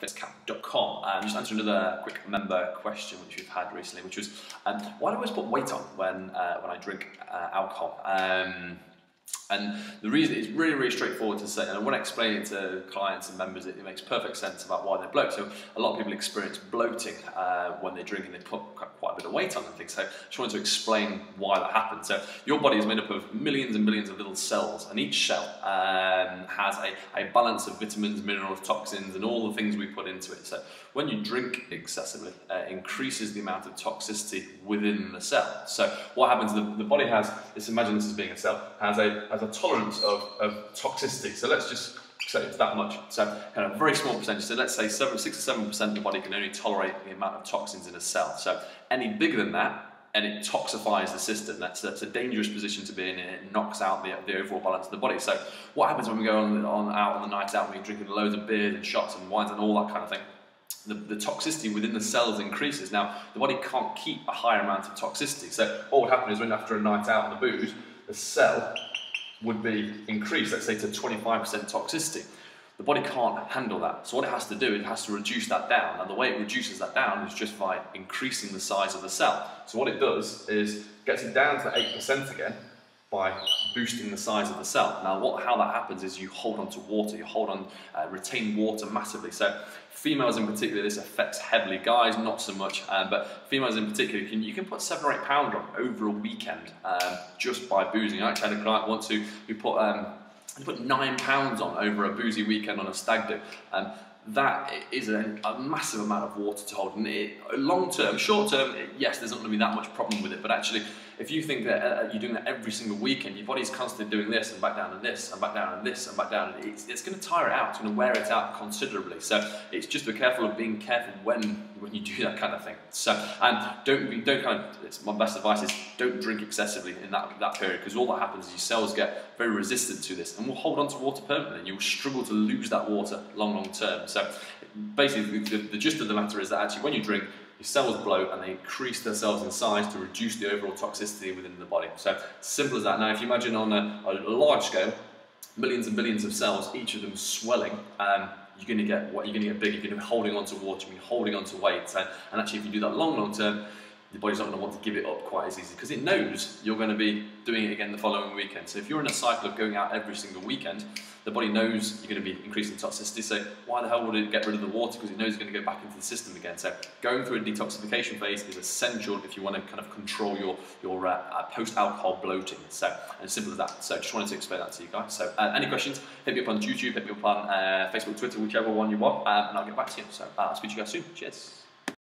fitnesscamp.com. Just answer another quick member question which we've had recently, which was, why do I always put weight on when I drink alcohol? And the reason is really, really straightforward to say, and when I explain it to clients and members, it makes perfect sense about why they bloat. So a lot of people experience bloating when they drink and they put quite a bit of weight on and things. So I just wanted to explain why that happens. So your body is made up of millions and millions of little cells, and each cell has a balance of vitamins, minerals, toxins, and all the things we put into it. So when you drink excessively, it increases the amount of toxicity within the cell. So what happens, the body has, let's imagine this as being a cell, has a tolerance of toxicity. So let's just say it's that much. So kind of very small percentage. So let's say 6 or 7% of the body can only tolerate the amount of toxins in a cell. So any bigger than that, and it toxifies the system. That's a dangerous position to be in, and it knocks out the overall balance of the body. So what happens when we go out on the night out, when we're drinking loads of beers and shots and wines and all that kind of thing? The toxicity within the cells increases. Now, the body can't keep a higher amount of toxicity. So what would happen is when after a night out on the booze, the cell would be increased, let's say to 25% toxicity. The body can't handle that. So what it has to do, it has to reduce that down. And the way it reduces that down is just by increasing the size of the cell. So what it does is gets it down to 8% again by boosting the size of the cell. Now, how that happens is you hold on to water, retain water massively. So females in particular, this affects heavily. Guys, not so much, but females in particular, you can put 7 or 8 pounds on over a weekend just by boozing. I actually had a client once who put 9 pounds on over a boozy weekend on a stag do. That is a massive amount of water to hold. And long term, short term, yes, there's not going to be that much problem with it, but actually, if you think that you're doing that every single weekend, your body's constantly doing this and back down and this and back down and this and back down, and it's going to tire it out, it's going to wear it out considerably. So it's just be careful of being careful when you do that kind of thing. So, and it's my best advice is don't drink excessively in that period, because all that happens is your cells get very resistant to this and will hold on to water permanently, and you'll struggle to lose that water long term. So basically the gist of the matter is that actually when you drink, your cells bloat and they increase themselves in size to reduce the overall toxicity within the body. So simple as that. Now if you imagine on a large scale, millions and billions of cells, each of them swelling, you're going to get bigger, you're going to be holding on to water, you're holding on to weight, and actually if you do that long term, your body's not going to want to give it up quite as easy, because it knows you're going to be doing it again the following weekend. So if you're in a cycle of going out every single weekend, the body knows you're going to be increasing toxicity, so why the hell would it get rid of the water? Because it knows it's going to go back into the system again. So going through a detoxification phase is essential if you want to kind of control your post-alcohol bloating. So, and as simple as that. So just wanted to explain that to you guys. So any questions, hit me up on YouTube, hit me up on Facebook, Twitter, whichever one you want, and I'll get back to you. So I'll speak to you guys soon. Cheers.